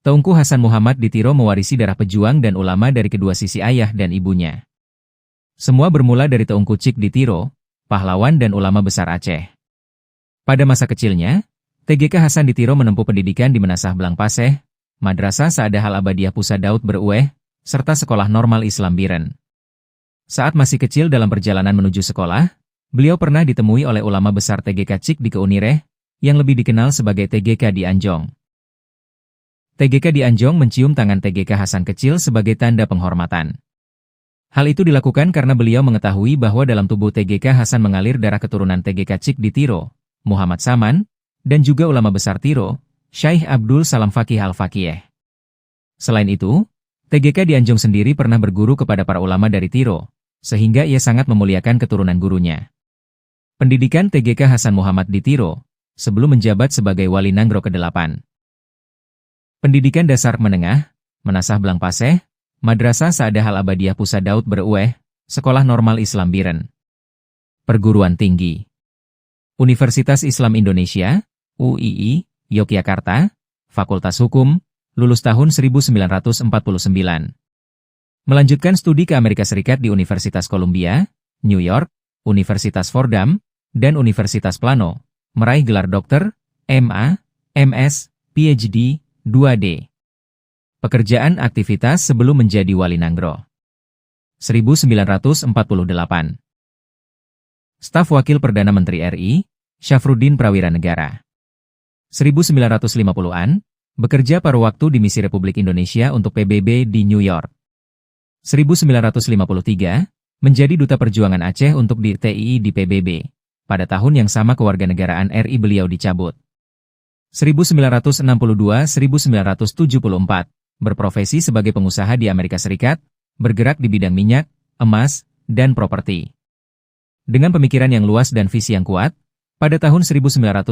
Teungku Hasan Muhammad di Tiro mewarisi darah pejuang dan ulama dari kedua sisi ayah dan ibunya. Semua bermula dari Teungku Cik di Tiro, pahlawan dan ulama besar Aceh. Pada masa kecilnya, TGK Hasan di Tiro menempuh pendidikan di Menasah Belang Paseh, Madrasah Sa'adah Al-Abadiyah Pusat Daud Berueh, serta Sekolah Normal Islam Biren. Saat masih kecil dalam perjalanan menuju sekolah, beliau pernah ditemui oleh ulama besar TGK Cik di Keunireh, yang lebih dikenal sebagai TGK di Anjong. TGK di Anjong mencium tangan TGK Hasan kecil sebagai tanda penghormatan. Hal itu dilakukan karena beliau mengetahui bahwa dalam tubuh TGK Hasan mengalir darah keturunan TGK Cik di Tiro, Muhammad Saman, dan juga ulama besar Tiro, Syekh Abdul Salam Fakih Al-Fakiyeh. Selain itu, TGK di Anjong sendiri pernah berguru kepada para ulama dari Tiro, sehingga ia sangat memuliakan keturunan gurunya. Pendidikan TGK Hasan Muhammad di Tiro, sebelum menjabat sebagai Wali Nanggro ke-8. Pendidikan dasar menengah, Menasah Belang Paseh, Madrasah Sa'adah Al-Abadiyah Pusat Daud Berueh, Sekolah Normal Islam Biren. Perguruan tinggi. Universitas Islam Indonesia, UII, Yogyakarta, Fakultas Hukum, lulus tahun 1949. Melanjutkan studi ke Amerika Serikat di Universitas Columbia, New York, Universitas Fordham, dan Universitas Plano, meraih gelar dokter, MA, MS, PhD, 2D. Pekerjaan aktivitas sebelum menjadi Wali Nanggro. 1948. Staf Wakil Perdana Menteri RI, Syafruddin Prawira Negara. 1950-an, bekerja paruh waktu di Misi Republik Indonesia untuk PBB di New York. 1953, menjadi Duta Perjuangan Aceh untuk di TII di PBB. Pada tahun yang sama kewarganegaraan RI beliau dicabut. 1962-1974, berprofesi sebagai pengusaha di Amerika Serikat, bergerak di bidang minyak, emas, dan properti. Dengan pemikiran yang luas dan visi yang kuat, pada tahun 1976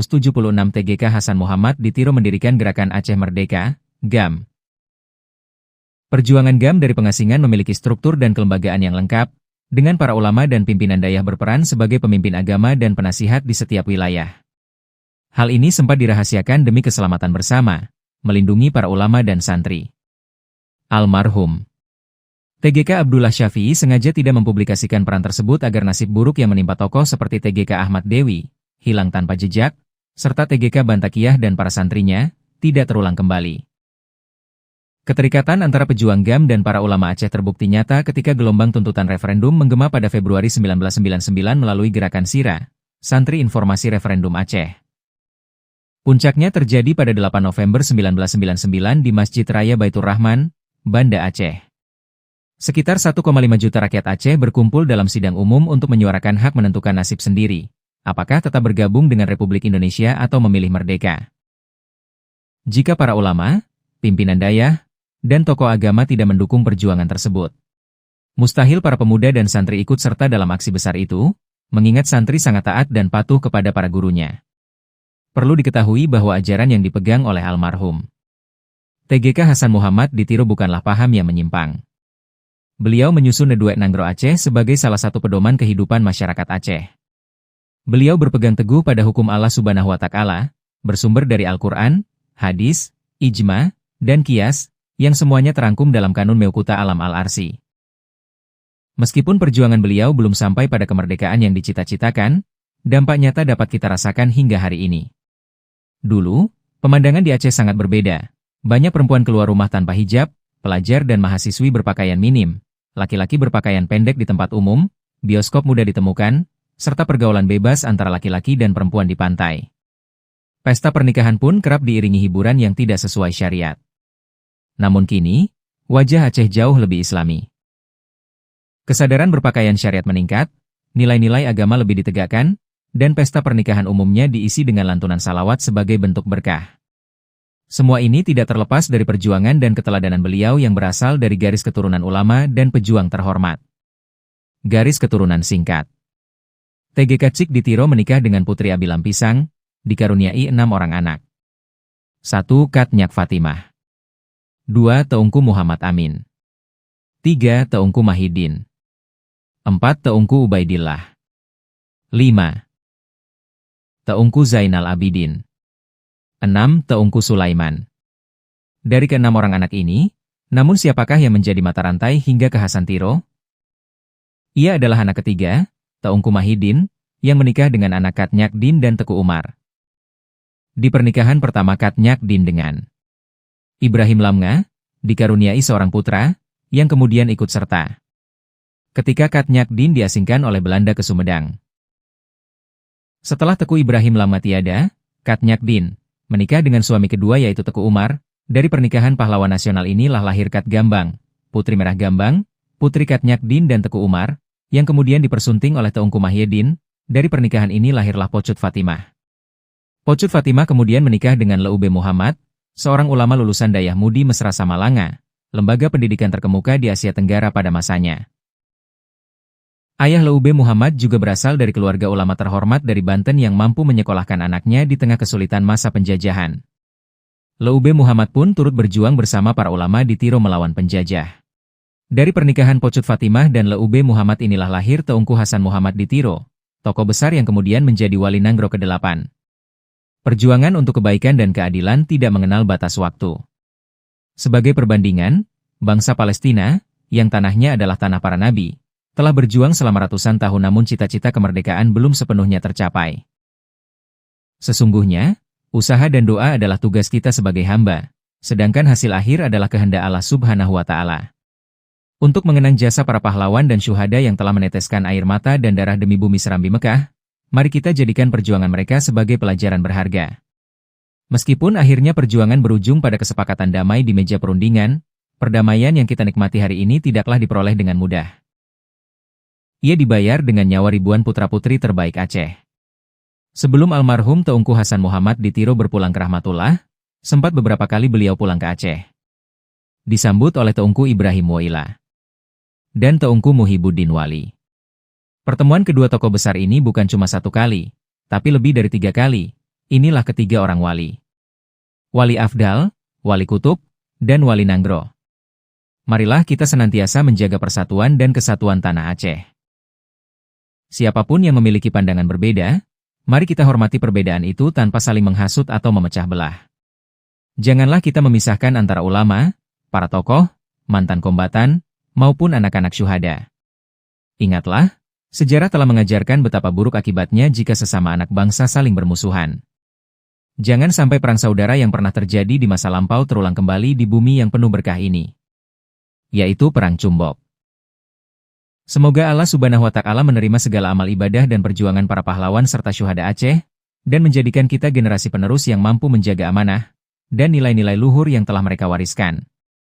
TGK Hasan Muhammad di Tiro mendirikan Gerakan Aceh Merdeka, GAM. Perjuangan GAM dari pengasingan memiliki struktur dan kelembagaan yang lengkap, dengan para ulama dan pimpinan dayah berperan sebagai pemimpin agama dan penasihat di setiap wilayah. Hal ini sempat dirahasiakan demi keselamatan bersama, melindungi para ulama dan santri. Almarhum TGK Abdullah Syafi'i sengaja tidak mempublikasikan peran tersebut agar nasib buruk yang menimpa tokoh seperti TGK Ahmad Dewi, hilang tanpa jejak, serta TGK Bantakiyah dan para santrinya, tidak terulang kembali. Keterikatan antara pejuang GAM dan para ulama Aceh terbukti nyata ketika gelombang tuntutan referendum menggema pada Februari 1999 melalui Gerakan Sira, Santri Informasi Referendum Aceh. Puncaknya terjadi pada 8 November 1999 di Masjid Raya Baitur Rahman, Banda Aceh. Sekitar 1,5 juta rakyat Aceh berkumpul dalam sidang umum untuk menyuarakan hak menentukan nasib sendiri, apakah tetap bergabung dengan Republik Indonesia atau memilih merdeka. Jika para ulama, pimpinan dayah, dan tokoh agama tidak mendukung perjuangan tersebut, mustahil para pemuda dan santri ikut serta dalam aksi besar itu, mengingat santri sangat taat dan patuh kepada para gurunya. Perlu diketahui bahwa ajaran yang dipegang oleh almarhum TGK Hasan Muhammad di Tiro bukanlah paham yang menyimpang. Beliau menyusun Nedue Nanggro Aceh sebagai salah satu pedoman kehidupan masyarakat Aceh. Beliau berpegang teguh pada hukum Allah Subhanahu wa Ta'ala, bersumber dari Al-Quran, hadis, ijma, dan qiyas, yang semuanya terangkum dalam Kanun Meukuta Alam Al-Arsi. Meskipun perjuangan beliau belum sampai pada kemerdekaan yang dicita-citakan, dampak nyata dapat kita rasakan hingga hari ini. Dulu, pemandangan di Aceh sangat berbeda. Banyak perempuan keluar rumah tanpa hijab, pelajar dan mahasiswi berpakaian minim, laki-laki berpakaian pendek di tempat umum, bioskop mudah ditemukan, serta pergaulan bebas antara laki-laki dan perempuan di pantai. Pesta pernikahan pun kerap diiringi hiburan yang tidak sesuai syariat. Namun kini, wajah Aceh jauh lebih islami. Kesadaran berpakaian syariat meningkat, nilai-nilai agama lebih ditegakkan, dan pesta pernikahan umumnya diisi dengan lantunan salawat sebagai bentuk berkah. Semua ini tidak terlepas dari perjuangan dan keteladanan beliau yang berasal dari garis keturunan ulama dan pejuang terhormat. Garis keturunan singkat. TGK Cik di Tiro menikah dengan Putri Abi Lampisang, dikaruniai 6 orang anak. 1. Katnyak Fatimah. 2. Teungku Muhammad Amin. 3. Teungku Mahidin. 4. Teungku Ubaidillah. 5. Teungku Zainal Abidin. 6. Teungku Sulaiman. Dari keenam orang anak ini, namun siapakah yang menjadi mata rantai hingga ke Hasan Tiro? Ia adalah anak ketiga, Teungku Mahidin, yang menikah dengan anak Katnyak Din dan Teku Umar. Di pernikahan pertama Katnyak Din dengan Ibrahim Lamnga, dikaruniai seorang putra, yang kemudian ikut serta ketika Katnyak Din diasingkan oleh Belanda ke Sumedang. Setelah Teku Ibrahim Lamnga tiada, Katnyak Din menikah dengan suami kedua yaitu Teku Umar. Dari pernikahan pahlawan nasional inilah lahir Kat Gambang, Putri Merah Gambang, putri Katnyak Din dan Teku Umar, yang kemudian dipersunting oleh Teungku Mahidin. Dari pernikahan ini lahirlah Pocut Fatimah. Pocut Fatimah kemudian menikah dengan Leube Muhammad, seorang ulama lulusan Dayah Mudi Mesra Samalanga, lembaga pendidikan terkemuka di Asia Tenggara pada masanya. Ayah Leube Muhammad juga berasal dari keluarga ulama terhormat dari Banten yang mampu menyekolahkan anaknya di tengah kesulitan masa penjajahan. Leube Muhammad pun turut berjuang bersama para ulama di Tiro melawan penjajah. Dari pernikahan Pocut Fatimah dan Leube Muhammad inilah lahir Teungku Hasan Muhammad di Tiro, tokoh besar yang kemudian menjadi Wali Nanggro ke-8. Perjuangan untuk kebaikan dan keadilan tidak mengenal batas waktu. Sebagai perbandingan, bangsa Palestina, yang tanahnya adalah tanah para nabi, telah berjuang selama ratusan tahun namun cita-cita kemerdekaan belum sepenuhnya tercapai. Sesungguhnya, usaha dan doa adalah tugas kita sebagai hamba, sedangkan hasil akhir adalah kehendak Allah Subhanahu wa Ta'ala. Untuk mengenang jasa para pahlawan dan syuhada yang telah meneteskan air mata dan darah demi bumi serambi Mekah, mari kita jadikan perjuangan mereka sebagai pelajaran berharga. Meskipun akhirnya perjuangan berujung pada kesepakatan damai di meja perundingan, perdamaian yang kita nikmati hari ini tidaklah diperoleh dengan mudah. Ia dibayar dengan nyawa ribuan putra-putri terbaik Aceh. Sebelum almarhum Teungku Hasan Muhammad di Tiro berpulang ke Rahmatullah, sempat beberapa kali beliau pulang ke Aceh. Disambut oleh Teungku Ibrahim Waila dan Teungku Muhibuddin Wali. Pertemuan kedua tokoh besar ini bukan cuma satu kali, tapi lebih dari 3 kali. Inilah ketiga orang wali. Wali Afdal, Wali Kutub, dan Wali Nanggro. Marilah kita senantiasa menjaga persatuan dan kesatuan tanah Aceh. Siapapun yang memiliki pandangan berbeda, mari kita hormati perbedaan itu tanpa saling menghasut atau memecah belah. Janganlah kita memisahkan antara ulama, para tokoh, mantan kombatan, maupun anak-anak syuhada. Ingatlah, sejarah telah mengajarkan betapa buruk akibatnya jika sesama anak bangsa saling bermusuhan. Jangan sampai perang saudara yang pernah terjadi di masa lampau terulang kembali di bumi yang penuh berkah ini, yaitu Perang Cumbok. Semoga Allah Subhanahu wa Ta'ala menerima segala amal ibadah dan perjuangan para pahlawan serta syuhada Aceh, dan menjadikan kita generasi penerus yang mampu menjaga amanah dan nilai-nilai luhur yang telah mereka wariskan.